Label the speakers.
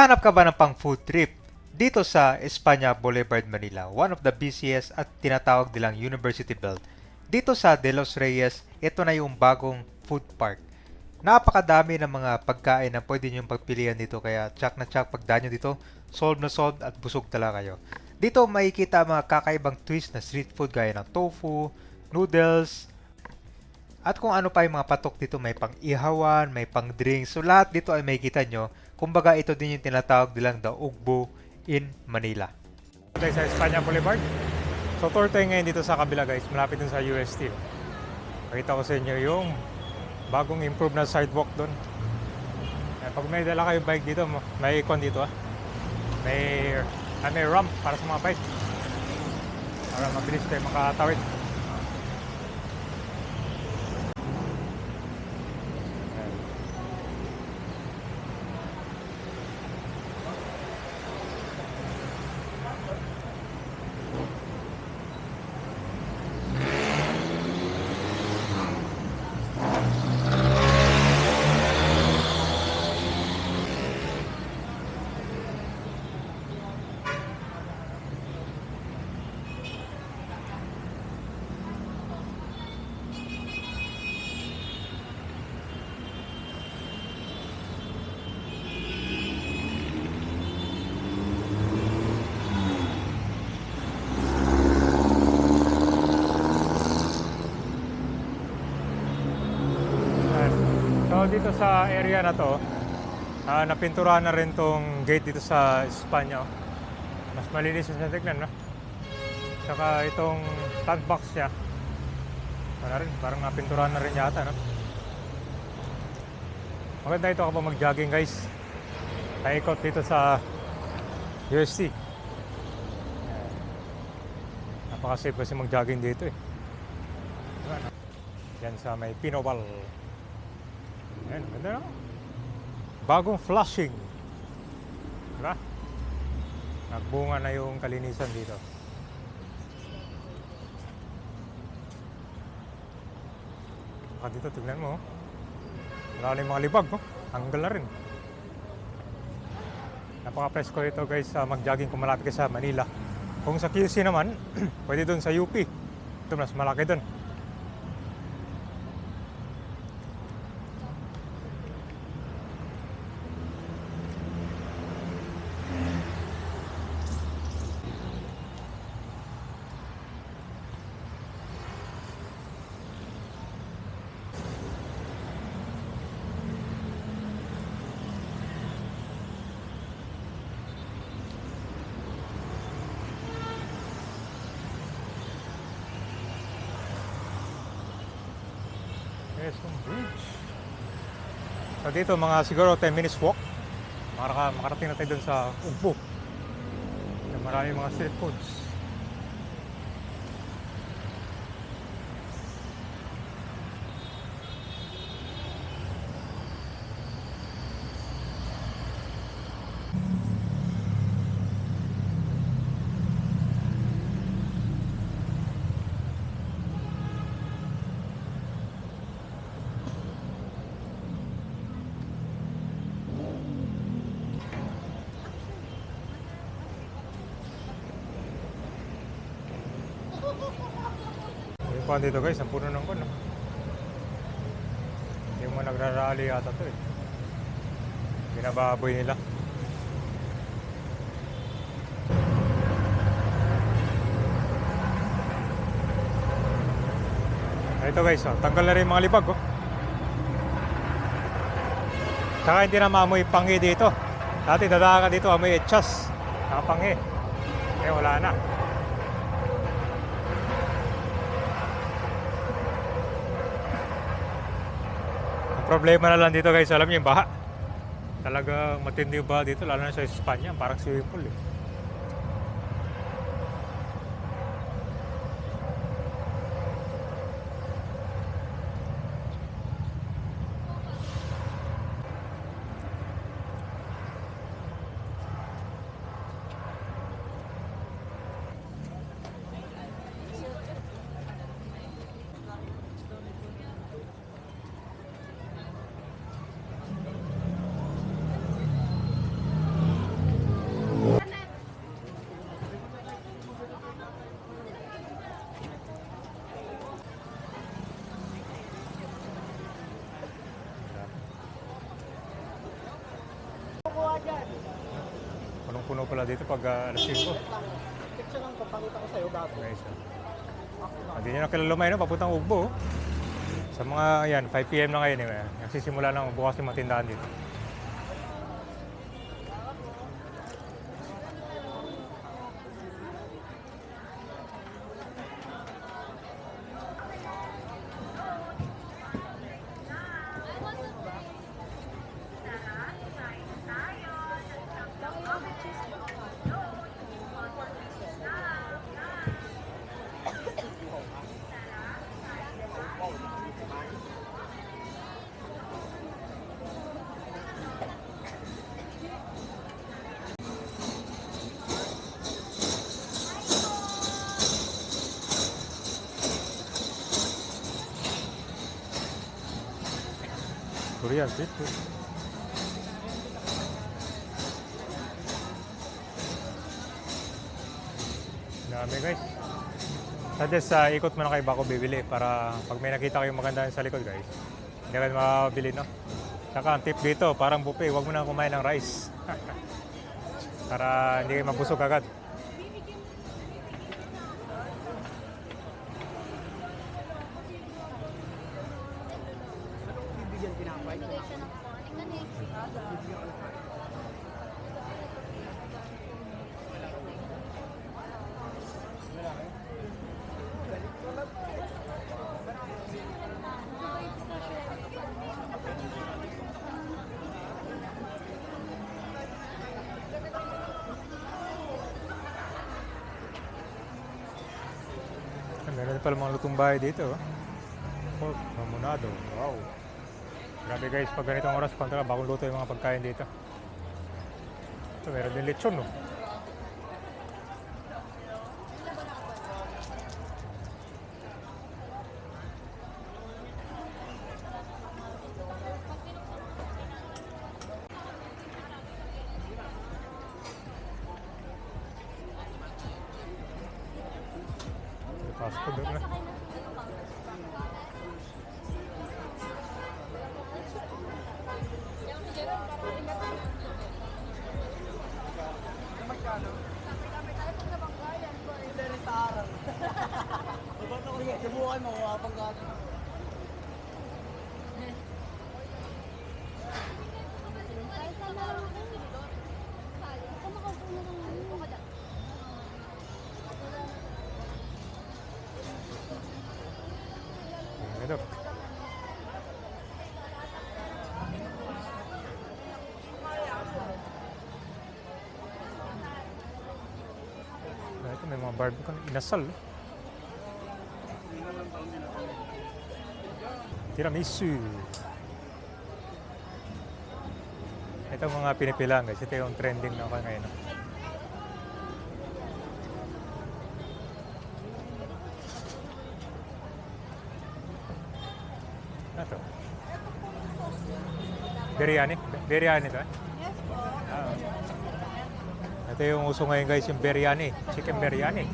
Speaker 1: Hanap ka ba ng pang food trip? Dito sa Espanya Boulevard, Manila, one of the busiest at tinatawag nilang University Belt. Dito sa De Los Reyes, ito na yung bagong food park. Napakadami ng mga pagkain na pwede niyong pagpilian dito kaya tsak na tsak pagdaan nyo dito, solve na solve at busog talaga kayo. Dito makikita ang mga kakaibang twist na street food gaya ng tofu, noodles, at kung ano pa yung mga patok dito, may pang ihawan, may pang drinks. So lahat dito ay makikita nyo. Kumbaga ito din yung tinatawag nilang the Ugbo in Manila. Tayo sa Espanya Boulevard. So tour tayo ngayon dito sa kabila guys, malapit din sa UST. Pakita ko sa inyo yung bagong improve na sidewalk doon. Pag may dala kayo bike dito, may icon dito may ramp para sa mga bike. Para mabilis kayo makatawid. So dito sa area na to, napinturahan na rin tong gate dito sa Espanya. Mas malinis yung tignan, no? Saka itong tag box niya, parang napinturahan na rin yata, no? Maganda ito kapag mag-jogging guys. Naikot dito sa UST. Napaka-safe kasi mag-jogging dito eh. Yan sa may Pinobal. Ayan, ganda na. Bagong flushing. Diba? Nagbunga na yung kalinisan dito. Dito, tignan mo. Wala na yung mga libag, no? Hanggal na rin. Napaka-presko ito guys, mag-jogging kung malapit ka sa Manila. Kung sa QC naman, pwede dun sa UP. Ito, mas malaki dun. Quezon Bridge. So dito mga siguro 10 minutes walk. Makarating na tayo dun sa Ugbo. Marami mga street foods. Yung dito guys, ang puno ng kuno. Yung mga nagrarally yata to eh. Binababoy nila. Ito guys, tanggal na rin mga libag oh. Saka hindi na maamoy panghi dito. Dati dadaan ka dito, amoy etchas. Nakapanghi. Eh wala na. Problema na lang dito guys, alam niyo yung baha. Talagang matindi yung baha dito, lalo na sa Espanya, parang swimming pool eh.
Speaker 2: puno pala dito pag alas 5.
Speaker 3: Picture lang papakita ko sa'yo dati.
Speaker 2: Guys, hindi nyo na kilala lumayan, no? Papuntang Ugbo. Sa mga, yan, 5 PM na ngayon. Nagsisimula lang bukas yung mga tindahan dito. Korean street food. Dami guys. Suggest ikot mo na kayo bako bibili para pag may nakita kayong maganda sa likod guys, hindi kayo makabili, no? Saka ang tip dito, parang buffet, huwag mo na kumain ng rice. Para hindi kayo mabusog agad.
Speaker 3: Bibigyan pinapay.
Speaker 2: Meron pala mga lutong bahay dito. Pork, mamunado. Wow. Grabe guys, pag ganitong oras, kontra, bagong luto yung mga pagkain dito. Ito, meron din lechon, no? Fast food, no?
Speaker 3: Subukan mo, kapag gano'n.
Speaker 2: Ito. Ito, may mga barbecue inasal. Tiramisu. Ito ang mga pinipilang guys. Ito yung trending na ngayon. Ito. Biryani. Biryani ito.
Speaker 4: Yes po.
Speaker 2: Ito yung uso ngayon guys, yung biryani. Chicken biryani.